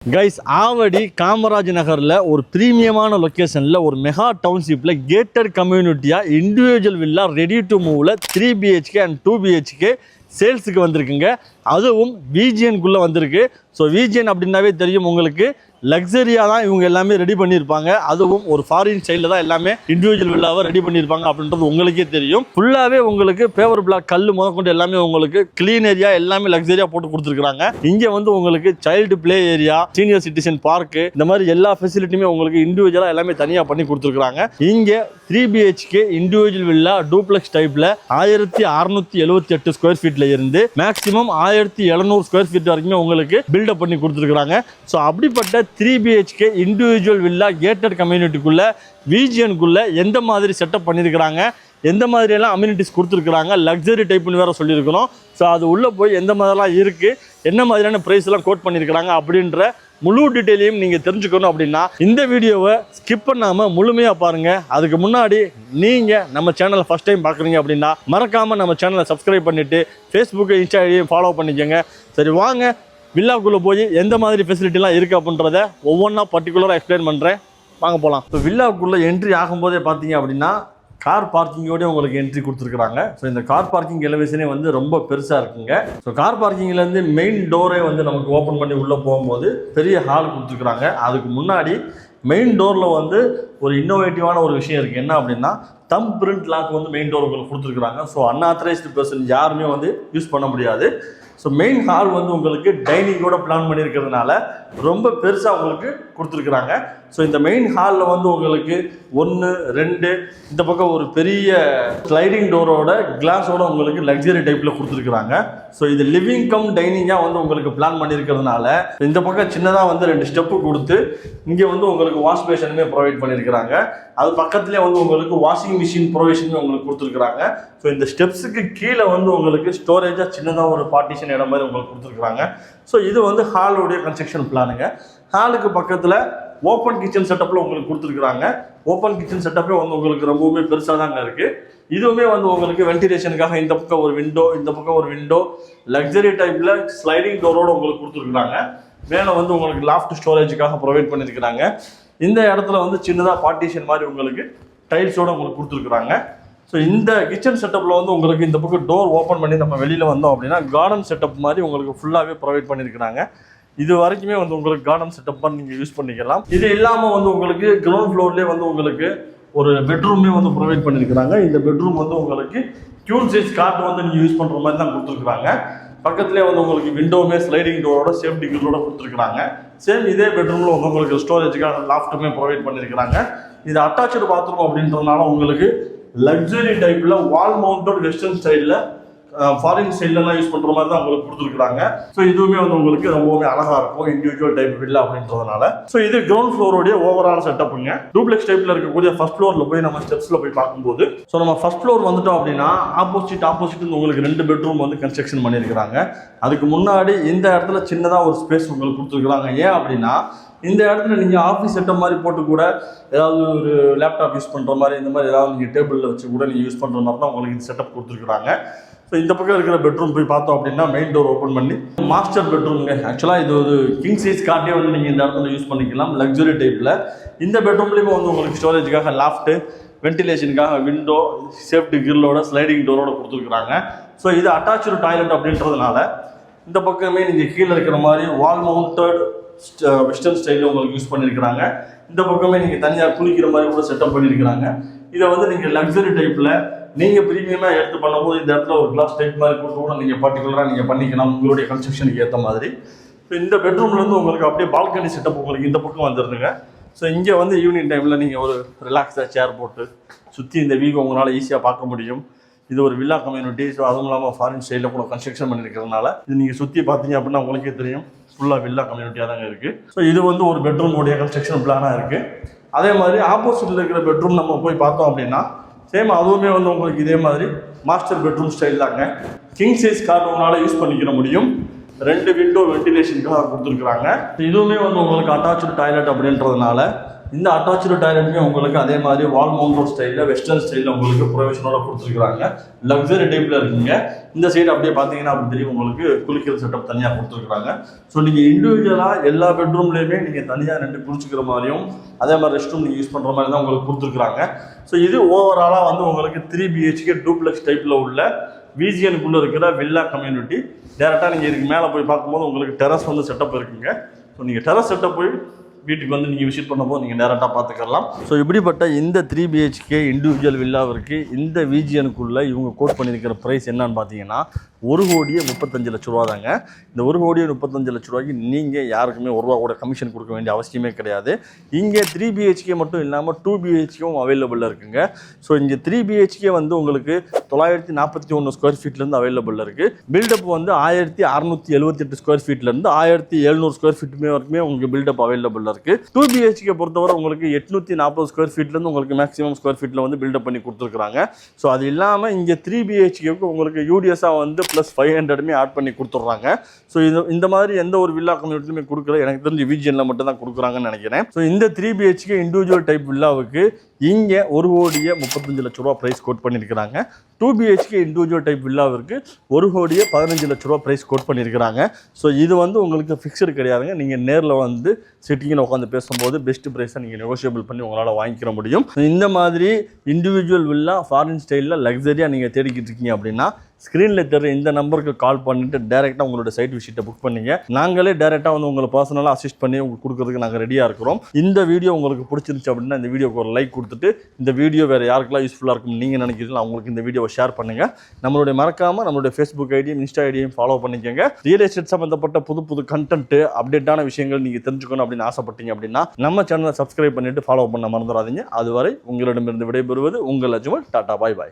Guys Avadi Kamaraj நகரில் ஒரு ப்ரீமியமான லொக்கேஷனில் ஒரு மெகா டவுன்ஷிப்பில் கேட்டட் கம்யூனிட்டியாக இண்டிவிஜுவல் வில்லா ரெடி டு மூவில் 3 BHK அண்ட் 2 BHK சேல்ஸுக்கு வந்திருக்குங்க. அதுவும் விஜிஎன்குள்ளே வந்திருக்கு. ஸோ விஜிஎன் அப்படின்னாவே தெரியும் உங்களுக்கு, லக்ஸரியாக தான் இவங்க எல்லாமே ரெடி பண்ணியிருப்பாங்க. அதுவும் ஒரு ஃபாரின் சைடில் தான் எல்லாமே இண்டிவிஜுவல் வில்லாவை ரெடி பண்ணியிருப்பாங்க அப்படின்றது உங்களுக்கே தெரியும். ஃபுல்லாகவே உங்களுக்கு பேவர் பிளாக் கல் முதற்கொண்டு எல்லாமே உங்களுக்கு க்ளீன் ஏரியா எல்லாமே லக்ஸரியாக போட்டு கொடுத்துருக்காங்க. இங்கே வந்து உங்களுக்கு child play area, senior citizen park, இந்த மாதிரி எல்லா ஃபெசிலிட்டியுமே உங்களுக்கு இண்டிவிஜுவலாக எல்லாமே தனியாக பண்ணி கொடுத்துருக்காங்க. இங்கே 3 BHK இண்டிவிஜுவல் வில்லா டூப்ளெக்ஸ் டைப்பில் 1678 ஸ்கொயர் ஃபீட்டில் இருந்து மேக்ஸிமம் 1700 ஸ்கொயர் ஃபீட் வரைக்குமே உங்களுக்கு பில்டப் பண்ணி கொடுத்துருக்காங்க. ஸோ அப்படிப்பட்ட 3 BHK இண்டிவிஜுவல் வில்லா கேட்டட் கம்யூனிட்டிக்குள்ள விஜிஎன்குள்ள எந்த மாதிரி செட்டப் பண்ணியிருக்கிறாங்க, எந்த மாதிரியெல்லாம் அம்யூனிட்டிஸ் கொடுத்துருக்குறாங்க, லக்ஸரி டைப்னு வேறு சொல்லியிருக்கிறோம். ஸோ அது உள்ளே போய் எந்த மாதிரிலாம் இருக்குது, என்ன மாதிரியான ப்ரைஸ்லாம் கோட் பண்ணியிருக்கிறாங்க அப்படின்ற முழு டீட்டெயிலையும் நீங்கள் தெரிஞ்சுக்கணும் அப்படின்னா இந்த வீடியோவை ஸ்கிப் பண்ணாமல் முழுமையாக பாருங்கள். அதுக்கு முன்னாடி நீங்கள் நம்ம சேனலை ஃபஸ்ட் டைம் பார்க்குறீங்க அப்படின்னா மறக்காமல் நம்ம சேனலை சப்ஸ்கிரைப் பண்ணிவிட்டு ஃபேஸ்புக்கு இன்ஸ்டாகிராமையும் ஃபாலோ பண்ணிக்கோங்க. சரி வாங்க வில்லாக்குள்ளே போய் எந்த மாதிரி ஃபெசிலிட்டிலாம் இருக்குது அப்படின்றத ஒவ்வொன்றா பர்டிகுலராக எக்ஸ்பிளைன் பண்ணுறேன். வாங்க போகலாம். இப்போ வில்லாக்குள்ளே என்ட்ரி ஆகும்போதே பார்த்தீங்க அப்படின்னா கார் பார்க்கிங்கோடய உங்களுக்கு என்ட்ரி கொடுத்துருக்குறாங்க. ஸோ இந்த கார் பார்க்கிங் எலிவேஷனே வந்து ரொம்ப பெருசாக இருக்குங்க. ஸோ கார் பார்க்கிங்லேருந்து மெயின் டோரே வந்து நமக்கு ஓப்பன் பண்ணி உள்ளே போகும்போது பெரிய ஹால் கொடுத்துருக்குறாங்க. அதுக்கு முன்னாடி மெயின் டோரில் வந்து ஒரு இன்னோவேட்டிவான ஒரு விஷயம் இருக்குது. என்ன அப்படின்னா தம் பிரிண்ட் லாக் வந்து மெயின் டோர் உங்களுக்கு கொடுத்துருக்குறாங்க. ஸோ அன்ஆத்தரைஸ்டு பர்சன் யாருமே வந்து யூஸ் பண்ண முடியாது. ஸோ மெயின் ஹால் வந்து உங்களுக்கு டைனிங்கோட பிளான் பண்ணியிருக்கிறதுனால ரொம்ப பெருசாக உங்களுக்கு கொடுத்துருக்குறாங்க. ஸோ இந்த மெயின் ஹாலில் வந்து உங்களுக்கு 1, 2 இந்த பக்கம் ஒரு பெரிய ஸ்லைடிங் டோரோட கிளாஸோட உங்களுக்கு லக்ஸரி டைப்பில் கொடுத்துருக்குறாங்க. ஸோ இது லிவிங் கம் டைனிங்காக வந்து உங்களுக்கு பிளான் பண்ணியிருக்கிறதுனால இந்த பக்கம் சின்னதாக வந்து 2 ஸ்டெப்பு கொடுத்து இங்கே வந்து உங்களுக்கு வாஷ் பேஷனுமே ப்ரொவைட் பண்ணியிருக்கிறாங்க. அது பக்கத்துலேயே வந்து உங்களுக்கு வாஷிங் மிஷின் ப்ரொவிஷனுமே உங்களுக்கு கொடுத்துருக்குறாங்க. ஸோ இந்த ஸ்டெப்ஸுக்கு கீழே வந்து உங்களுக்கு ஸ்டோரேஜாக சின்னதாக ஒரு பார்ட்டிஷன் இடம் மாதிரி உங்களுக்கு கொடுத்துருக்குறாங்க. ஸோ இது வந்து ஹாலுடைய கன்ஸ்ட்ரக்ஷன் பிளானுங்க. ஹாலுக்கு பக்கத்தில் ஓப்பன் கிச்சன் செட்டப்பில் உங்களுக்கு கொடுத்துருக்குறாங்க. ஓப்பன் கிச்சன் செட்டப்பே வந்து உங்களுக்கு ரொம்பவுமே பெருசாக தாங்க இருக்குது. இதுவுமே வந்து உங்களுக்கு வென்டிலேஷனுக்காக இந்த பக்கம் ஒரு விண்டோ, இந்த பக்கம் ஒரு விண்டோ, லக்ஸரி டைப்பில் ஸ்லைடிங் டோரோடு உங்களுக்கு கொடுத்துருக்குறாங்க. மேலே வந்து உங்களுக்கு லாஃப்ட் ஸ்டோரேஜுக்காக ப்ரொவைட் பண்ணியிருக்கிறாங்க. இந்த இடத்துல வந்து சின்னதாக பார்ட்டிஷன் மாதிரி உங்களுக்கு டைல்ஸோடு உங்களுக்கு கொடுத்துருக்குறாங்க. ஸோ இந்த கிச்சன் செட்டப்பில் வந்து உங்களுக்கு இந்த பக்கம் டோர் ஓப்பன் பண்ணி நம்ம வெளியில் வந்தோம் அப்படின்னா கார்டன் செட்டப் மாதிரி உங்களுக்கு ஃபுல்லாகவே ப்ரொவைட் பண்ணியிருக்கிறாங்க. இது வரைக்குமே வந்து உங்களுக்கு கார்டன் செட்டப் பண்ணி நீங்கள் யூஸ் பண்ணிக்கலாம். இது இல்லாமல் வந்து உங்களுக்கு கிரவுண்ட் ஃப்ளோர்லேயே வந்து உங்களுக்கு ஒரு பெட்ரூமே வந்து ப்ரொவைட் பண்ணியிருக்கிறாங்க. இந்த பெட்ரூம் வந்து உங்களுக்கு கியூன் சைஸ் கார்டு வந்து நீங்கள் யூஸ் பண்ணுற மாதிரி தான் கொடுத்துருக்குறாங்க. பக்கத்துலேயே வந்து உங்களுக்கு விண்டோவுமே ஸ்லைடிங் டோரோட சேஃப்டி கிரிலோட கொடுத்துருக்குறாங்க. சேம் இதே பெட்ரூமில் வந்து உங்களுக்கு ஸ்டோரேஜுக்காக லாஃப்ட்டுமே ப்ரொவைட் பண்ணியிருக்கிறாங்க. இது அட்டாச்சு பாத்ரூம் அப்படின்றதுனால உங்களுக்கு லக்ஸரி டைப்பில் வால் மவுண்டட் வெஸ்டர்ன் ஸ்டைலில் ஃபாரின் சைட்லலாம் யூஸ் பண்ணுற மாதிரி தான் உங்களுக்கு கொடுத்துருக்குறாங்க. ஸோ இதுவுமே வந்து உங்களுக்கு ரொம்பவுமே அழகாக இருக்கும் இண்டிவிஜுவல் டைப் வில்லா அப்படின்றதுனால. ஸோ இது கிரவுண்ட் ஃப்ளோருடைய ஓவரால் செட்டப்புங்க. டூப்ளெக்ஸ் டைப்பில் இருக்கக்கூடிய ஃபர்ஸ்ட் ஃப்ளோரில் போய் நம்ம ஸ்டெப்ஸில் போய் பார்க்கும்போது ஸோ நம்ம ஃபர்ஸ்ட் ஃப்ளோர் வந்துட்டோம் அப்படின்னா ஆப்போசிட் உங்களுக்கு 2 பெட்ரூம் வந்து கன்ஸ்ட்ரக்ஷன் பண்ணியிருக்கிறாங்க. அதுக்கு முன்னாடி இந்த இடத்துல சின்னதாக ஒரு ஸ்பேஸ் உங்களுக்கு கொடுத்துருக்குறாங்க. ஏன் அப்படின்னா இந்த இடத்துல நீங்கள் ஆஃபீஸ் செட்டப் மாதிரி போட்டு கூட ஏதாவது ஒரு லேப்டாப் யூஸ் பண்ணுற மாதிரி இந்த மாதிரி ஏதாவது நீங்கள் டேபிளில் வச்சு கூட நீங்கள் யூஸ் பண்ணுற மாதிரி தான் உங்களுக்கு இந்த செட்டப் கொடுத்துருக்குறாங்க. ஸோ இந்த பக்கம் இருக்கிற பெட்ரூம் போய் பார்த்தோம் அப்படின்னா மெயின் டோர் ஓப்பன் பண்ணி மாஸ்டர் பெட்ரூம்ங்க. ஆக்சுவலாக இது ஒரு கிங் சைஸ் கார்டே வந்து நீங்கள் இந்த இடத்துல யூஸ் பண்ணிக்கலாம் லக்ஸரி டைப்பில். இந்த பெட்ரூம்லேயுமே வந்து உங்களுக்கு ஸ்டோரேஜுக்காக லாஃப்ட்டு, வென்டிலேஷனுக்காக விண்டோ, சேஃப்டி கிரிலோட ஸ்லைடிங் டோரோட கொடுத்துருக்குறாங்க. ஸோ இது அட்டாச்சு டாய்லெட் அப்படின்றதுனால இந்த பக்கமே நீங்கள் கீழே இருக்கிற மாதிரி வால் மவுண்டட் வெஸ்டர்ன் ஸ்டைலில் உங்களுக்கு யூஸ் பண்ணியிருக்கிறாங்க. இந்த பக்கமே நீங்கள் தனியாக குளிக்கிற மாதிரி கூட செட்டப் பண்ணியிருக்கிறாங்க. இதை வந்து நீங்கள் லக்ஸரி டைப்பில் நீங்கள் ப்ரீமியமாக எடுத்து பண்ணும்போது இந்த இடத்துல ஒரு கிளாஸ் டைப் மாதிரி போட்டு கூட நீங்கள் பர்டிகுலராக நீங்கள் பண்ணிக்கலாம் உங்களுடைய கன்ஸ்ட்ரக்ஷனுக்கு ஏற்ற மாதிரி. ஸோ இந்த பெட்ரூம்லேருந்து உங்களுக்கு அப்படியே பால்கனி செட்டப் உங்களுக்கு இந்த பக்கம் வந்துடுதுங்க. ஸோ இங்கே வந்து ஈவினிங் டைமில் நீங்கள் ஒரு ரிலாக்ஸாக சேர் போட்டு சுற்றி இந்த வீக் உங்களால் ஈஸியாக பார்க்க முடியும். இது ஒரு வில்லா கம்யூனிட்டி. ஸோ அதுவும் இல்லாமல் ஃபாரின் ஸ்டைலில் கூட கன்ஸ்ட்ரக்ஷன் பண்ணியிருக்கிறதுனால இது நீங்கள் சுற்றி பார்த்தீங்க அப்படின்னா உங்களுக்கே தெரியும் ஃபுல்லாக வில்லா கம்யூனிட்டியாக தாங்க இருக்குது. ஸோ இது வந்து ஒரு பெட்ரூமுடைய கன்ஸ்ட்ரக்ஷன் பிளானாக இருக்குது. அதே மாதிரி ஆப்போசிட்டில் இருக்கிற பெட்ரூம் நம்ம போய் பார்த்தோம் அப்படின்னா சேம் அதுவுமே வந்து உங்களுக்கு இதே மாதிரி மாஸ்டர் பெட்ரூம் ஸ்டைல் தாங்க. கிங் சைஸ் கார்டு உங்களால் யூஸ் பண்ணிக்கிற முடியும். 2 விண்டோ வென்டிலேஷனுக்காக கொடுத்துருக்குறாங்க. இதுவுமே வந்து உங்களுக்கு அட்டாச்சு டாய்லெட் அப்படின்றதுனால இந்த அட்டாச்சு டாய்லெட்டுமே உங்களுக்கு அதே மாதிரி வால் மவுண்டட் ஸ்டைலில் வெஸ்டர்ன் ஸ்டைலில் உங்களுக்கு ப்ரொவிஷனோட கொடுத்துருக்காங்க. லக்ஸரி டைப்பில் இருக்குங்க. இந்த சைடு அப்படியே பார்த்தீங்கன்னா அப்படி தெரியும் உங்களுக்கு குளிக்கிற செட்டப் தனியாக கொடுத்துருக்காங்க. ஸோ நீங்கள் இண்டிவிஜுவலாக எல்லா பெட்ரூம்லேயுமே நீங்கள் தனியாக 2 குளிச்சுக்கிற மாதிரியும் அதே மாதிரி ரெஸ்ட் ரூம் நீங்கள் யூஸ் பண்ணுற மாதிரி தான் உங்களுக்கு கொடுத்துருக்காங்க. ஸோ இது ஓவராலாக வந்து உங்களுக்கு 3 BHK டூப்ளெக்ஸ் டைப்பில் உள்ள விஜிஎனுக்குள்ளே இருக்கிற வில்லா கம்யூனிட்டி. டேரெக்டாக நீங்கள் இதுக்கு மேலே போய் பார்க்கும்போது உங்களுக்கு டெரஸ் வந்து செட்டப் இருக்குங்க. ஸோ நீங்கள் டெரஸ் செட்டப் போய் வீட்டுக்கு வந்து நீங்கள் விசிட் பண்ணும்போது நீங்கள் டேரெக்டாக பார்த்துக்கலாம். ஸோ இப்படிப்பட்ட இந்த 3 BHK இண்டிவிஜுவல் வில்லாவிற்கு இந்த விஜிஎனுக்குள்ளே இவங்க கோட் பண்ணியிருக்கிற ப்ரைஸ் என்னன்னு பார்த்தீங்கன்னா 1,35,00,000 ரூபா தாங்க. இந்த 1,35,00,000 ரூபாய்க்கு நீங்கள் யாருக்குமே ஒரு ரூபா கூட கமிஷன் கொடுக்க வேண்டிய அவசியமே கிடையாது. இங்கே 3 BHK மட்டும் இல்லாமல் 2 BHKவும் அவைலபிளில் இருக்குங்க. ஸோ இங்கே 3 BHK வந்து உங்களுக்கு 941 ஸ்கொயர் ஃபீட்லேருந்து அவைலபிளில் இருக்குது. பில்டப் வந்து 1678 ஸ்கொயர் ஃபீட்லேருந்து 1700 ஸ்கொயர் ஃபீட்டுமே வரைக்குமே உங்களுக்கு பில்டப் அவைலபிளில் இருக்குது. 2 BHK பொறுத்தவரை உங்களுக்கு 840 ஸ்கொயர் ஃபீட்லேருந்து உங்களுக்கு மேக்ஸிமம் ஸ்கொயர் ஃபீட்டில் வந்து பில்டப் பண்ணி கொடுத்துருக்குறாங்க. ஸோ அது இல்லாமல் இங்கே 3 BHKவுக்கு உங்களுக்கு யூடிஎஸ்ஸாக வந்து +500 ஆட் பண்ணி கொடுத்துட்றாங்க. ஸோ இந்த மாதிரி எந்த ஒரு வில்லா கம்யூனிட்டிலுமே கொடுக்கல. எனக்கு தெரிஞ்சு விஜிஎன்ல மட்டும் தான் கொடுக்குறாங்கன்னு நினைக்கிறேன். ஸோ இந்த 3 BHK இண்டிவிஜுவல் டைப் வில்லாவுக்கு இங்கே 1,35,00,000 ரூபா ப்ரைஸ் கோட் பண்ணியிருக்கிறாங்க. 2 BHK இண்டிவிஜுவல் டைப் வில்லாவிற்கு 1,15,00,000 ரூபா ப்ரைஸ் கோட் பண்ணியிருக்கிறாங்க. ஸோ இது வந்து உங்களுக்கு ஃபிக்ஸ்டு கிடையாதுங்க. நீங்கள் நேரில் வந்து சிட்டிங்கில் உட்காந்து பேசும்போது பெஸ்ட் ப்ரைஸை நீங்கள் நெகோஷியபிள் பண்ணி உங்களால் வாங்கிக்கிற முடியும். இந்த மாதிரி இண்டிவிஜுவல் வில்லா ஃபாரின் ஸ்டைலில் லக்ஸரியாக நீங்கள் தேடிக்கிட்டு இருக்கீங்க அப்படின்னா ஸ்க்ரீனில் தெரிய இந்த நம்பருக்கு கால் பண்ணிவிட்டு டேரெக்டாக உங்களோட சைட் விசிட்டை புக் பண்ணிங்க. நாங்களே டேரெக்டாக வந்து உங்களை பர்சனலாக அசிஸ்ட் பண்ணி உங்களுக்கு கொடுக்குறதுக்கு நாங்கள் ரெடியாக இருக்கிறோம். இந்த வீடியோ உங்களுக்கு பிடிச்சிருந்துச்சு அப்படின்னா இந்த வீடியோக்கு ஒரு லைக் கொடுத்துட்டு இந்த வீடியோ வேறு யாருக்கெல்லாம் யூஸ்ஃபுல்லாக இருக்கும்னு நீங்கள் நினைக்கிறீங்களோ அவங்களுக்கு இந்த வீடியோவை ஷேர் பண்ணுங்கள். நம்மளுடைய மறக்காமல் நம்மளுடைய ஃபேஸ்புக் ஐடியும் இன்ஸ்டா ஐடியும் ஃபாலோ பண்ணிக்கோங்க. ரியல் எஸ்டேட் சம்மந்தப்பட்ட புது கண்டென்ட்டு அப்டேட்டான விஷயங்கள் நீங்கள் தெரிஞ்சுக்கணும் அப்படின்னு ஆசைப்பட்டீங்க அப்படின்னா நம்ம சேனலை சப்ஸ்கிரைப் பண்ணிவிட்டு ஃபாலோ பண்ண மறந்துடாதீங்க. அதுவரை உங்களிடமிருந்து விடைபெறுவது உங்கள் அஜ்மல். டாடா, பாய் பாய்.